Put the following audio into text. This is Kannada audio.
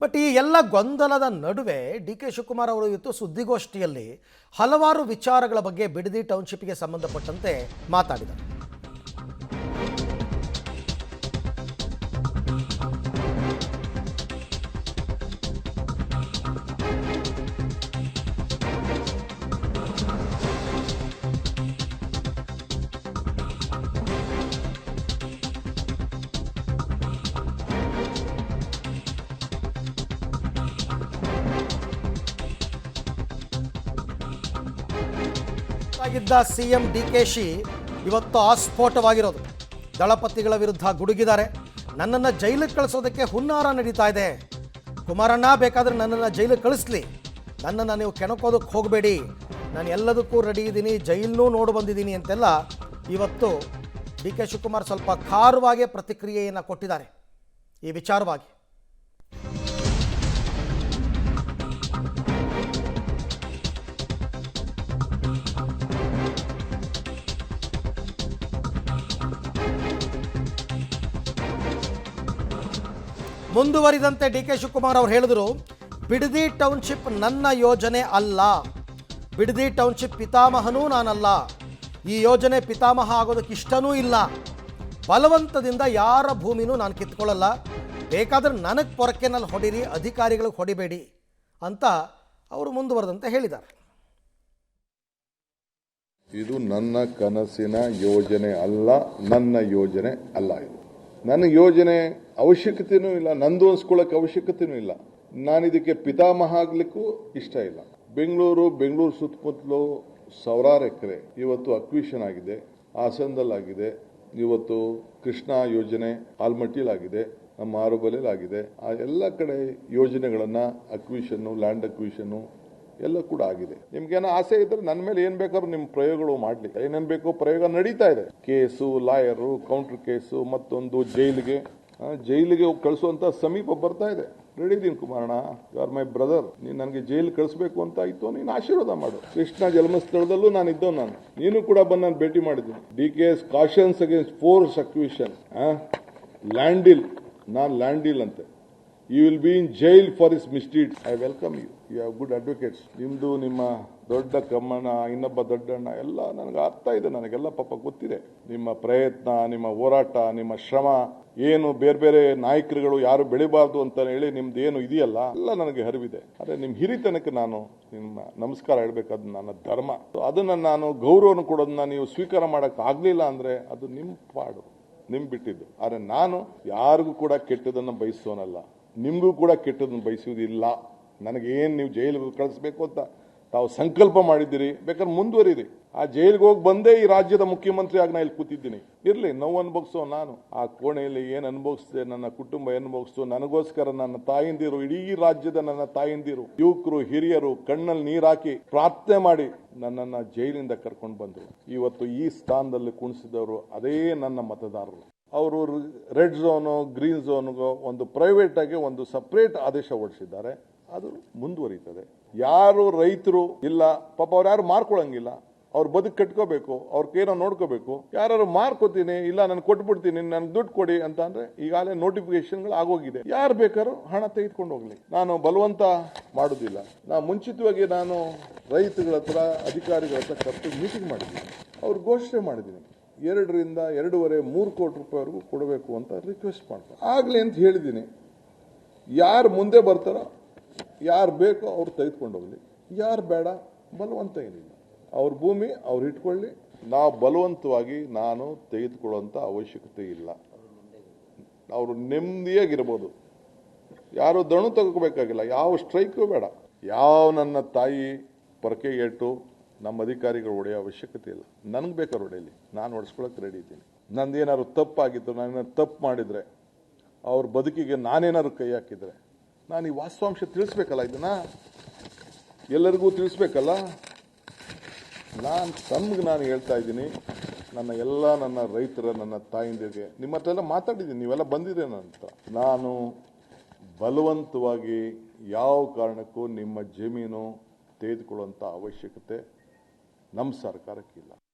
ಬಟ್ ಈ ಎಲ್ಲ ಗೊಂದಲದ ನಡುವೆ ಡಿ ಕೆ ಶಿವಕುಮಾರ್ ಅವರು ಇವತ್ತು ಸುದ್ದಿಗೋಷ್ಠಿಯಲ್ಲಿ ಹಲವಾರು ವಿಚಾರಗಳ ಬಗ್ಗೆ ಬಿಡದಿ ಟೌನ್ಶಿಪ್ಗೆ ಸಂಬಂಧಪಟ್ಟಂತೆ ಮಾತಾಡಿದರು. ಆಗಿದ್ದ ಸಿಎಂ ಡಿಕೆಶಿ ಇವತ್ತು ಆಸ್ಫೋಟವಾಗಿರೋದು. ದಳಪತಿಗಳ ವಿರುದ್ಧ ಗುಡುಗಿದ್ದಾರೆ. ನನ್ನನ್ನು ಜೈಲಿಗೆ ಕಳಿಸೋದಕ್ಕೆ ಹುನ್ನಾರ ನಡೀತಾ ಇದೆ. ಕುಮಾರಣ್ಣ ಬೇಕಾದರೆ ನನ್ನನ್ನು ಜೈಲಿಗೆ ಕಳಿಸ್ಲಿ, ನನ್ನನ್ನು ನೀವು ಕೆಣಕೋದಕ್ಕೆ ಹೋಗಬೇಡಿ, ನಾನು ಎಲ್ಲದಕ್ಕೂ ರೆಡಿ ಇದ್ದೀನಿ, ಜೈಲನ್ನೂ ನೋಡಿ ಬಂದಿದ್ದೀನಿ ಅಂತೆಲ್ಲ ಇವತ್ತು ಡಿ ಕೆ ಶಿವಕುಮಾರ್ ಸ್ವಲ್ಪ ಖಾರವಾಗಿ ಪ್ರತಿಕ್ರಿಯೆಯನ್ನು ಕೊಟ್ಟಿದ್ದಾರೆ ಈ ವಿಚಾರವಾಗಿ. ಮುಂದುವರಿದಂತೆ ಡಿ ಕೆ ಶಿವಕುಮಾರ್ ಅವರು ಹೇಳಿದರು, ಬಿಡದಿ ಟೌನ್ಶಿಪ್ ನನ್ನ ಯೋಜನೆ ಅಲ್ಲ, ಬಿಡದಿ ಟೌನ್ಶಿಪ್ ಪಿತಾಮಹನೂ ನಾನಲ್ಲ, ಈ ಯೋಜನೆ ಪಿತಾಮಹ ಆಗೋದಕ್ಕೆ ಇಷ್ಟನೂ ಇಲ್ಲ, ಬಲವಂತದಿಂದ ಯಾರ ಭೂಮಿನೂ ನಾನು ಕಿತ್ಕೊಳ್ಳಲ್ಲ, ಬೇಕಾದ್ರೆ ನನಗೆ ಪೊರಕೆನಲ್ಲಿ ಹೊಡಿರಿ, ಅಧಿಕಾರಿಗಳಿಗೆ ಹೊಡಿಬೇಡಿ ಅಂತ ಅವರು ಮುಂದುವರೆದಂತೆ ಹೇಳಿದ್ದಾರೆ. ಇದು ನನ್ನ ಕನಸಿನ ಯೋಜನೆ ಅಲ್ಲ, ನನ್ನ ಯೋಜನೆ ಅಲ್ಲ. ಇದು ನನ್ನ ಯೋಜನೆ ಅವಶ್ಯಕತೆಯೂ ಇಲ್ಲ, ನಂದು ಅನ್ಸ್ಕೊಳ್ಳೋಕೆ ಅವಶ್ಯಕತೆಯೂ ಇಲ್ಲ. ನಾನು ಇದಕ್ಕೆ ಪಿತಾಮಹ ಆಗ್ಲಿಕ್ಕೂ ಇಷ್ಟ ಇಲ್ಲ. ಬೆಂಗಳೂರು ಸುತ್ತಮುತ್ತಲು ಸಾವಿರಾರು ಎಕರೆ ಇವತ್ತು ಅಕ್ವಿಷನ್ ಆಗಿದೆ, ಹಾಸನದಲ್ಲಾಗಿದೆ, ಇವತ್ತು ಕೃಷ್ಣಾ ಯೋಜನೆ ಆಲ್ಮಟ್ಟಿಲಾಗಿದೆ, ನಮ್ಮ ಆರುಬಲೆಲಾಗಿದೆ. ಆ ಎಲ್ಲ ಕಡೆ ಯೋಜನೆಗಳನ್ನು ಅಕ್ವಿಷನ್ನು, ಲ್ಯಾಂಡ್ ಅಕ್ವಿಷನ್ನು ಎಲ್ಲ ಕೂಡ ಆಗಿದೆ. ನಿಮ್ಗೇನೋ ಆಸೆ ಇದ್ರೆ ನನ್ನ ಮೇಲೆ ಏನ್ ಬೇಕಾದ್ರೂ ನಿಮ್ಮ ಪ್ರಯೋಗಗಳು ಮಾಡ್ಲಿ, ಏನೇನ್ ಬೇಕೋ ಪ್ರಯೋಗ ನಡೀತಾ ಇದೆ. ಕೇಸು, ಲಾಯರು, ಕೌಂಟರ್ ಕೇಸು, ಮತ್ತೊಂದು ಜೈಲಿಗೆ ಕಳಿಸುವಂತ ಸಮೀಪ ಬರ್ತಾ ಇದೆ. ರೆಡಿ ಇದೀನಿ ಕುಮಾರಣ್ಣ, ಯು ಆರ್ ಮೈ ಬ್ರದರ್. ನೀನು ನನಗೆ ಜೈಲ್ ಕಳಿಸ್ಬೇಕು ಅಂತ ಇತ್ತು, ನೀನು ಆಶೀರ್ವಾದ ಮಾಡು. ಕೃಷ್ಣ ಜನ್ಮಸ್ಥಳದಲ್ಲೂ ನಾನು ಇದ್ದವ್, ನೀನು ಕೂಡ ಬಂದು ನಾನು ಭೇಟಿ ಮಾಡಿದ್ದೀನಿ. DK's cautions against force acquisition, land deal, non land deal ಅಂತೆ. You will be in jail for his misdeeds. I welcome you. You have good advocates. ನಿಮ್ದು, ನಿಮ್ಮ ದೊಡ್ಡ ಕಮ್ಮಣ್ಣ, ಇನ್ನೊಬ್ಬ ದೊಡ್ಡಣ್ಣ ಎಲ್ಲ ನನಗೆ ಅರ್ಥ ಇದೆ, ನನಗೆಲ್ಲ ಪಾಪ ಗೊತ್ತಿದೆ. ನಿಮ್ಮ ಪ್ರಯತ್ನ, ನಿಮ್ಮ ಹೋರಾಟ, ನಿಮ್ಮ ಶ್ರಮ ಏನು, ಬೇರೆ ಬೇರೆ ನಾಯಕರುಗಳು ಯಾರು ಬೆಳಿಬಾರ್ದು ಅಂತ ಹೇಳಿ ನಿಮ್ದು ಏನು ಇದೆಯಲ್ಲ ಎಲ್ಲ ನನಗೆ ಅರಿವಿದೆ. ಆದರೆ ನಿಮ್ಮ ಹಿರಿತನಕ್ಕೆ ನಾನು ನಿಮ್ಮ ನಮಸ್ಕಾರ ಹೇಳ್ಬೇಕಾದ ನನ್ನ ಧರ್ಮ. ಅದನ್ನು ನಾನು ಗೌರವವನ್ನು ಕೊಡೋದನ್ನ ನೀವು ಸ್ವೀಕಾರ ಮಾಡಕ್ ಆಗ್ಲಿಲ್ಲ ಅಂದ್ರೆ ಅದು ನಿಮ್ಮ ಪಾಡು, ನಿಮ್ ಬಿಟ್ಟಿದ್ದು. ಆದರೆ ನಾನು ಯಾರಿಗೂ ಕೂಡ ಕೆಟ್ಟದನ್ನು ಬಯಸೋನಲ್ಲ, ನಿಮಗೂ ಕೂಡ ಕೆಟ್ಟದನ್ನು ಬಯಸುವುದಿಲ್ಲ. ನನಗೇನು ನೀವು ಜೈಲಿಗೆ ಕಳಿಸ್ಬೇಕು ಅಂತ ತಾವು ಸಂಕಲ್ಪ ಮಾಡಿದ್ದೀರಿ, ಬೇಕಾದ್ರೆ ಮುಂದುವರಿರಿ. ಆ ಜೈಲಿಗೆ ಹೋಗಿ ಬಂದೇ ಈ ರಾಜ್ಯದ ಮುಖ್ಯಮಂತ್ರಿ ಆಗಿ ನಾ ಇಲ್ಲಿ ಕೂತಿದ್ದೀನಿ. ಇರಲಿ, ನೋವು ಅನುಭವಿಸೋ ನಾನು ಆ ಕೋಣೆಯಲ್ಲಿ ಏನು ಅನುಭವಿಸಿದೆ, ನನ್ನ ಕುಟುಂಬ ಅನುಭವಿಸು, ನನಗೋಸ್ಕರ ನನ್ನ ತಾಯಿಂದಿರು, ಇಡೀ ರಾಜ್ಯದ ನನ್ನ ತಾಯಿಂದಿರು, ಯುವಕರು, ಹಿರಿಯರು ಕಣ್ಣಲ್ಲಿ ನೀರಾಕಿ ಪ್ರಾರ್ಥನೆ ಮಾಡಿ ನನ್ನನ್ನು ಜೈಲಿಂದ ಕರ್ಕೊಂಡು ಬಂದರು. ಇವತ್ತು ಈ ಸ್ಥಾನದಲ್ಲಿ ಕುಣಿಸಿದವರು ಅದೇ ನನ್ನ ಮತದಾರರು. ಅವರು ರೆಡ್ ಝೋನು, ಗ್ರೀನ್ ಝೋನ್ಗೂ ಒಂದು ಪ್ರೈವೇಟ್ ಆಗಿ ಒಂದು ಸಪ್ರೇಟ್ ಆದೇಶ ಹೊರಡಿಸಿದ್ದಾರೆ. ಅದು ಮುಂದುವರಿತದೆ. ಯಾರು ರೈತರು ಇಲ್ಲ ಪಾಪ, ಅವ್ರು ಯಾರು ಮಾರ್ಕೊಳಂಗಿಲ್ಲ, ಅವ್ರ ಬದುಕು ಕಟ್ಕೋಬೇಕು, ಅವ್ರ ಕೈನ ನೋಡ್ಕೋಬೇಕು. ಯಾರು ಮಾರ್ಕೋತೀನಿ, ಇಲ್ಲ ನಾನು ಕೊಟ್ಬಿಡ್ತೀನಿ, ನನ್ಗೆ ದುಡ್ಡು ಕೊಡಿ ಅಂತ ಅಂದ್ರೆ ಈಗಾಗಲೇ ನೋಟಿಫಿಕೇಶನ್ಗಳು ಆಗೋಗಿದೆ. ಯಾರು ಬೇಕಾದ್ರೂ ಹಣ ತೆಗೆದುಕೊಂಡು ಹೋಗ್ಲಿ, ನಾನು ಬಲವಂತ ಮಾಡೋದಿಲ್ಲ. ಮುಂಚಿತವಾಗಿ ನಾನು ರೈತಗಳ ಹತ್ರ, ಅಧಿಕಾರಿಗಳ ಹತ್ರ ಕರೆದು ಮೀಟಿಂಗ್ ಮಾಡಿದ್ದೀನಿ. ಅವ್ರು ಘೋಷಣೆ ಮಾಡಿದ್ದೀನಿ, 2 ರಿಂದ 2.5-3 ಕೋಟಿ ರೂಪಾಯಿವರೆಗೂ ಕೊಡಬೇಕು ಅಂತ ರಿಕ್ವೆಸ್ಟ್ ಮಾಡ್ತಾರೆ. ಆಗಲಿ ಅಂತ ಹೇಳಿದ್ದೀನಿ. ಯಾರು ಮುಂದೆ ಬರ್ತಾರೋ, ಯಾರು ಬೇಕೋ ಅವ್ರು ತೆಗೆದುಕೊಂಡು ಹೋಗ್ಲಿ, ಯಾರು ಬೇಡ ಬಲವಂತ ಏನಿಲ್ಲ. ಅವ್ರ ಭೂಮಿ ಅವ್ರು ಇಟ್ಕೊಳ್ಳಿ, ನಾವು ಬಲವಂತವಾಗಿ ನಾನು ತೆಗೆದುಕೊಳ್ಳುವಂಥ ಅವಶ್ಯಕತೆ ಇಲ್ಲ. ಅವರು ನೆಮ್ಮದಿಯಾಗಿರ್ಬೋದು, ಯಾರು ದಣು ತಗೋಬೇಕಾಗಿಲ್ಲ, ಯಾವ ಸ್ಟ್ರೈಕು ಬೇಡ. ಯಾವ ನನ್ನ ತಾಯಿ ಪೊರಕೆಗೇಟು ನಮ್ಮ ಅಧಿಕಾರಿಗಳು ಹೊಡೆಯೋ ಅವಶ್ಯಕತೆ ಇಲ್ಲ. ನನಗೆ ಬೇಕಾದ್ರೆ ಹೊಡೆಯಲಿ, ನಾನು ಹೊಡೆಸ್ಕೊಳಕ್ಕೆ ರೆಡಿ ಇದ್ದೀನಿ. ನಂದೇನಾದ್ರು ತಪ್ಪಾಗಿತ್ತು, ನಾನೇನಾದ್ರು ತಪ್ಪು ಮಾಡಿದರೆ, ಅವ್ರ ಬದುಕಿಗೆ ನಾನೇನಾದ್ರು ಕೈ ಹಾಕಿದರೆ, ನಾನು ಈ ವಾಸ್ತವಾಂಶ ತಿಳಿಸ್ಬೇಕಲ್ಲ, ಇದನ್ನ ಎಲ್ಲರಿಗೂ ತಿಳಿಸ್ಬೇಕಲ್ಲ. ನಾನು ಹೇಳ್ತಾ ಇದ್ದೀನಿ, ನನ್ನ ರೈತರ, ನನ್ನ ತಾಯಿಂದಿರಿಗೆ ನಿಮ್ಮ ಹತ್ರ ಎಲ್ಲ ಮಾತಾಡಿದ್ದೀನಿ, ನೀವೆಲ್ಲ ಬಂದಿದ್ದೇನೆ ಅಂತ. ನಾನು ಬಲವಂತವಾಗಿ ಯಾವ ಕಾರಣಕ್ಕೂ ನಿಮ್ಮ ಜಮೀನು ತೆಗೆದುಕೊಳ್ಳುವಂಥ ಅವಶ್ಯಕತೆ ನಮ್ಮ ಸರ್ಕಾರಕ್ಕಿಲ್ಲ.